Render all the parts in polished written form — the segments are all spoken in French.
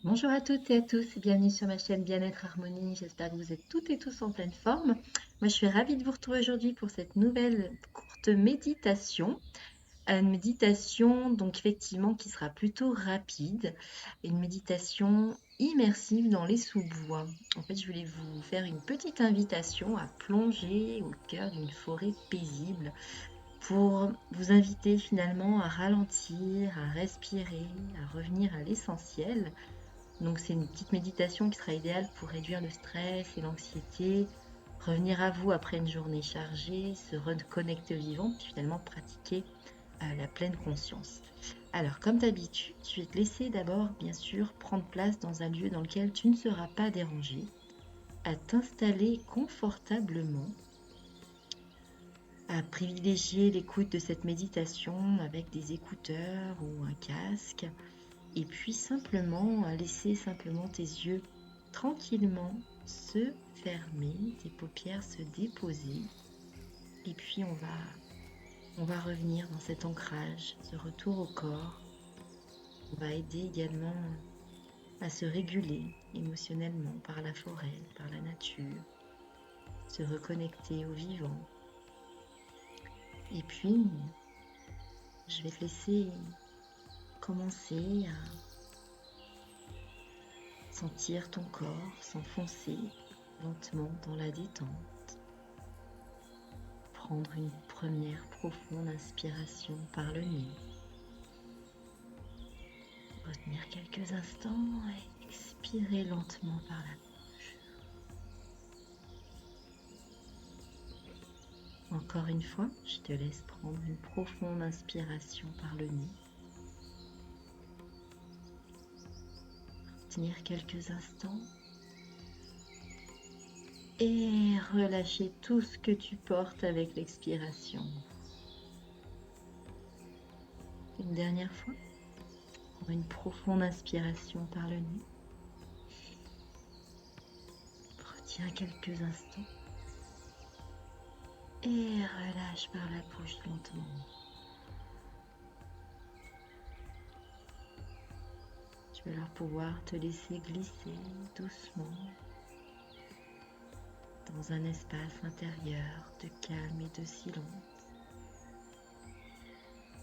Bonjour à toutes et à tous, bienvenue sur ma chaîne Bien-être Harmonie. J'espère que vous êtes toutes et tous en pleine forme. Moi, je suis ravie de vous retrouver aujourd'hui pour cette nouvelle courte méditation. Une méditation, donc effectivement, qui sera plutôt rapide. Une méditation immersive dans les sous-bois. En fait, je voulais vous faire une petite invitation à plonger au cœur d'une forêt paisible pour vous inviter finalement à ralentir, à respirer, à revenir à l'essentiel. Donc c'est une petite méditation qui sera idéale pour réduire le stress et l'anxiété, revenir à vous après une journée chargée, se reconnecter au vivant, puis finalement pratiquer la pleine conscience. Alors comme d'habitude, je vais te laisser d'abord bien sûr prendre place dans un lieu dans lequel tu ne seras pas dérangé, à t'installer confortablement, à privilégier l'écoute de cette méditation avec des écouteurs ou un casque. Et puis simplement, laisser simplement tes yeux tranquillement se fermer, tes paupières se déposer. Et puis on va revenir dans cet ancrage, ce retour au corps. On va aider également à se réguler émotionnellement par la forêt, par la nature, se reconnecter au vivant. Et puis, je vais te laisser commencer à sentir ton corps s'enfoncer lentement dans la détente. Prendre une première profonde inspiration par le nez. Retenir quelques instants et expirer lentement par la bouche. Encore une fois, je te laisse prendre une profonde inspiration par le nez. Retenir quelques instants et relâcher tout ce que tu portes avec l'expiration. Une dernière fois, prends une profonde inspiration par le nez. Retiens quelques instants et relâche par la bouche lentement. Tu vas alors pouvoir te laisser glisser doucement dans un espace intérieur de calme et de silence,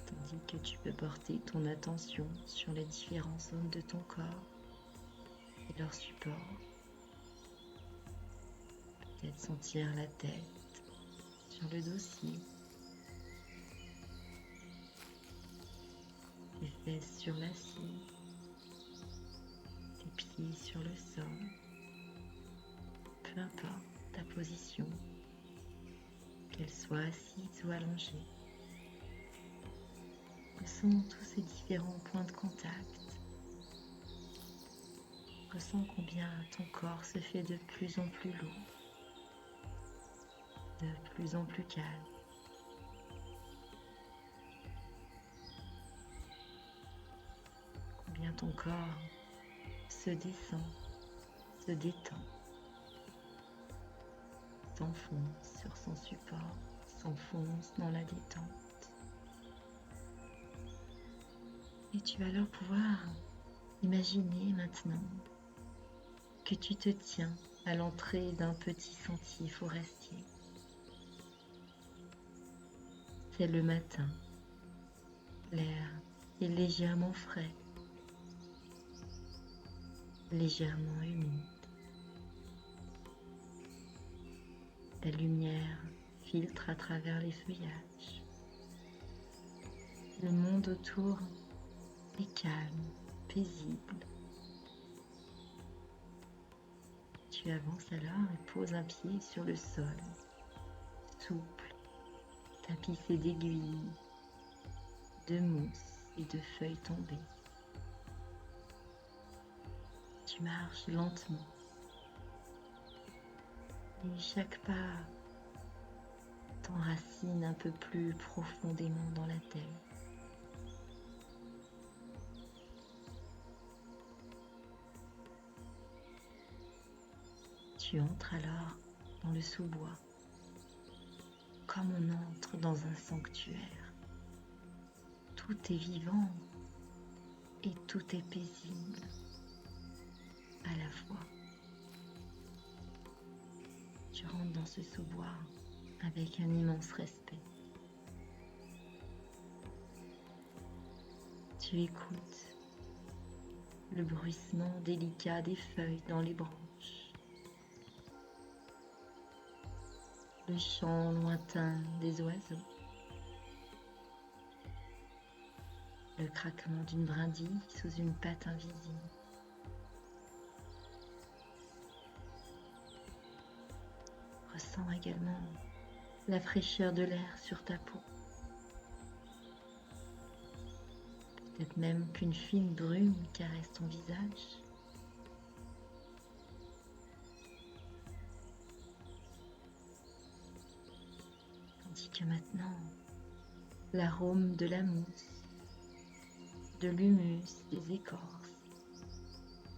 tandis que tu peux porter ton attention sur les différentes zones de ton corps et leurs supports. Peut-être sentir la tête sur le dossier, tes fesses sur l'acier, tes pieds sur le sol. Peu importe ta position, qu'elle soit assise ou allongée. Ressens tous ces différents points de contact. Ressens combien ton corps se fait de plus en plus lourd, de plus en plus calme. Combien ton corps se descend, se détend, s'enfonce sur son support, s'enfonce dans la détente. Et tu vas alors pouvoir imaginer maintenant que tu te tiens à l'entrée d'un petit sentier forestier. C'est le matin, l'air est légèrement frais, légèrement humide. La lumière filtre à travers les feuillages. Le monde autour est calme, paisible. Tu avances alors et poses un pied sur le sol, souple, tapissé d'aiguilles, de mousse et de feuilles tombées. Tu marches lentement et chaque pas t'enracine un peu plus profondément dans la terre. Tu entres alors dans le sous-bois, comme on entre dans un sanctuaire. Tout est vivant et tout est paisible. à la fois. Tu rentres dans ce sous-bois avec un immense respect. Tu écoutes le bruissement délicat des feuilles dans les branches, le chant lointain des oiseaux, le craquement d'une brindille sous une patte invisible. Ressens également la fraîcheur de l'air sur ta peau. Peut-être même qu'une fine brume caresse ton visage. Tandis que maintenant, l'arôme de la mousse, de l'humus des écorces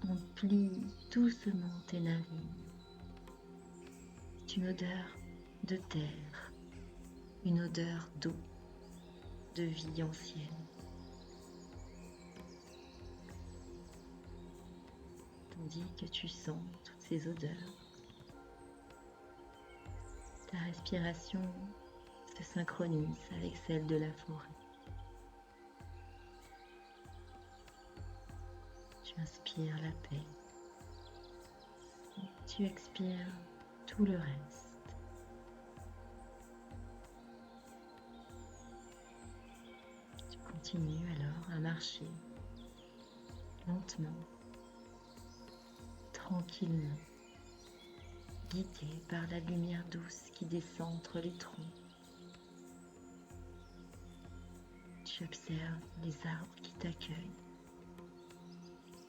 emplit doucement tes narines. C'est une odeur de terre, une odeur d'eau, de vie ancienne. Tandis que tu sens toutes ces odeurs, ta respiration se synchronise avec celle de la forêt. Tu inspires la paix, tu expires tout le reste. Tu continues alors à marcher lentement, tranquillement, guidé par la lumière douce qui descend entre les troncs. Tu observes les arbres qui t'accueillent,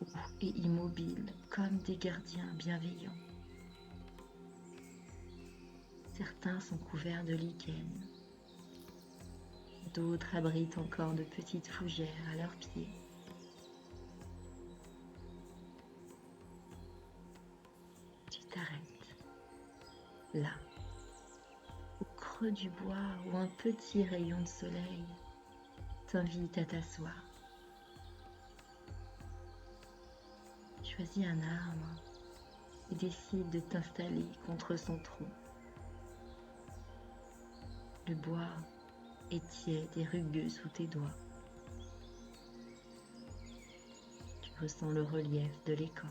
hauts et immobiles comme des gardiens bienveillants. Certains sont couverts de lichens, d'autres abritent encore de petites fougères à leurs pieds. Tu t'arrêtes, là, au creux du bois où un petit rayon de soleil t'invite à t'asseoir. Choisis un arbre et décide de t'installer contre son tronc. Le bois est tiède et rugueux sous tes doigts. Tu ressens le relief de l'écorce.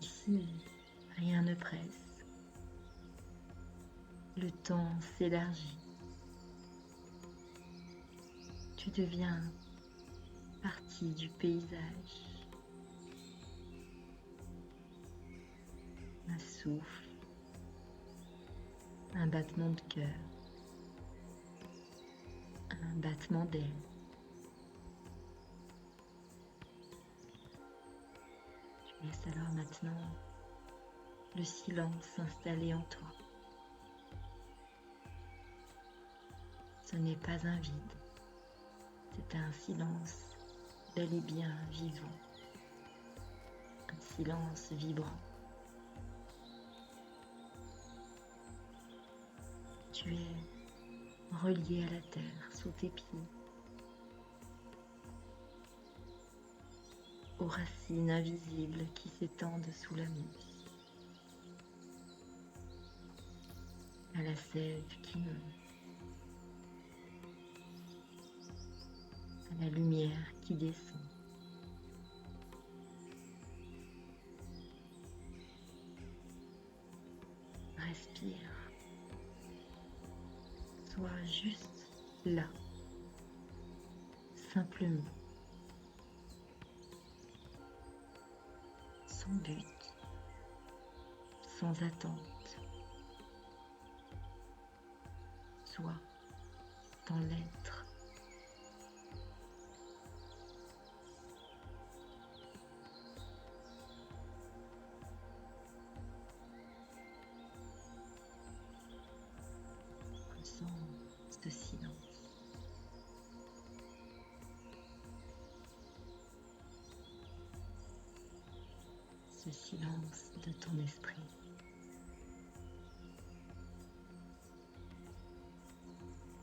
Ici, rien ne presse. Le temps s'élargit. Tu deviens partie du paysage. Un souffle, un battement de cœur, un battement d'ailes. Tu laisses alors maintenant le silence s'installer en toi. Ce n'est pas un vide, c'est un silence bel et bien vivant, un silence vibrant. Tu es relié à la terre sous tes pieds, aux racines invisibles qui s'étendent sous la mousse, à la sève qui monte, à la lumière qui descend. Respire. Sois juste là, simplement, sans but, sans attente. Sois dans l'être. Ressens ce silence. Ce silence de ton esprit.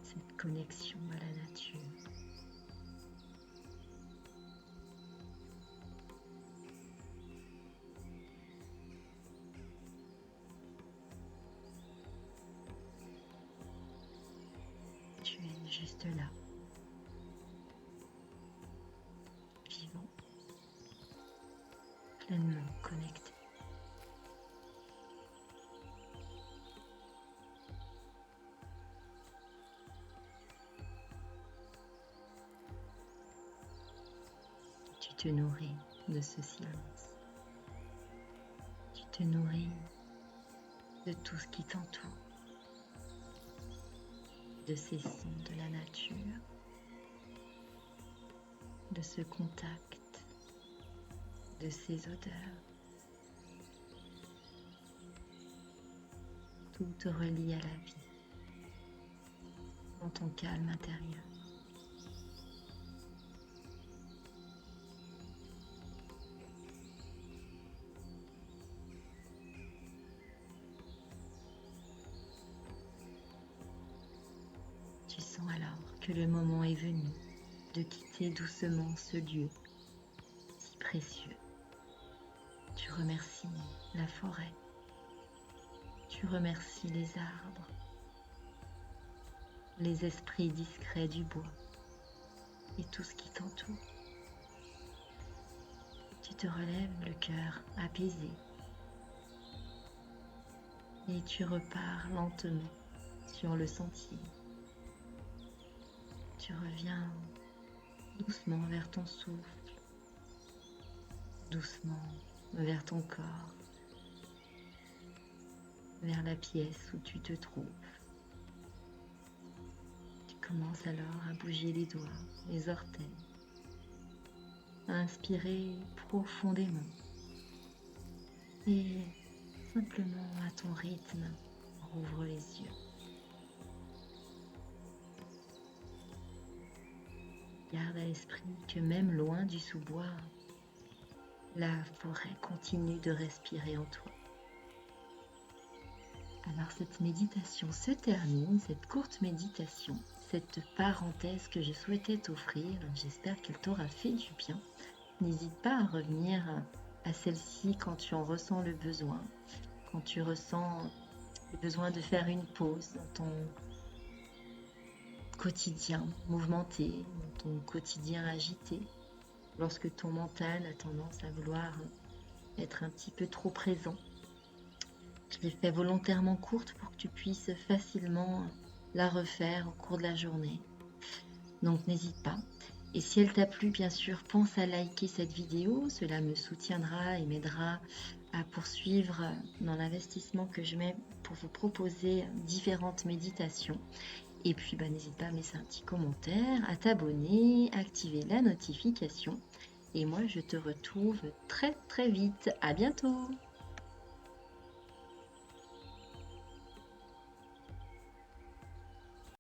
Cette connexion à la nature. juste là, vivant, pleinement connecté. Tu te nourris de ce silence. Tu te nourris de tout ce qui t'entoure, de ces sons de la nature, de ce contact, de ces odeurs. Tout te relie à la vie, dans ton calme intérieur. Tu sens alors que le moment est venu de quitter doucement ce lieu si précieux. Tu remercies la forêt, tu remercies les arbres, les esprits discrets du bois et tout ce qui t'entoure. Tu te relèves le cœur apaisé et tu repars lentement sur le sentier. Tu reviens doucement vers ton souffle, doucement vers ton corps, vers la pièce où tu te trouves. Tu commences alors à bouger les doigts, les orteils, à inspirer profondément et simplement à ton rythme, rouvre les yeux. Garde à l'esprit que même loin du sous-bois, la forêt continue de respirer en toi. Alors cette méditation se termine, cette courte méditation, cette parenthèse que je souhaitais t'offrir. J'espère qu'elle t'aura fait du bien. N'hésite pas à revenir à celle-ci quand tu en ressens le besoin, quand tu ressens le besoin de faire une pause dans ton quotidien mouvementé, dans ton quotidien agité, lorsque ton mental a tendance à vouloir être un petit peu trop présent. Je l'ai fait volontairement courte pour que tu puisses facilement la refaire au cours de la journée. Donc n'hésite pas. Et si elle t'a plu, bien sûr, pense à liker cette vidéo. Cela me soutiendra et m'aidera à poursuivre dans l'investissement que je mets pour vous proposer différentes méditations. Et puis, n'hésite pas à laisser un petit commentaire, à t'abonner, activer la notification. Et moi, je te retrouve très très vite. À bientôt!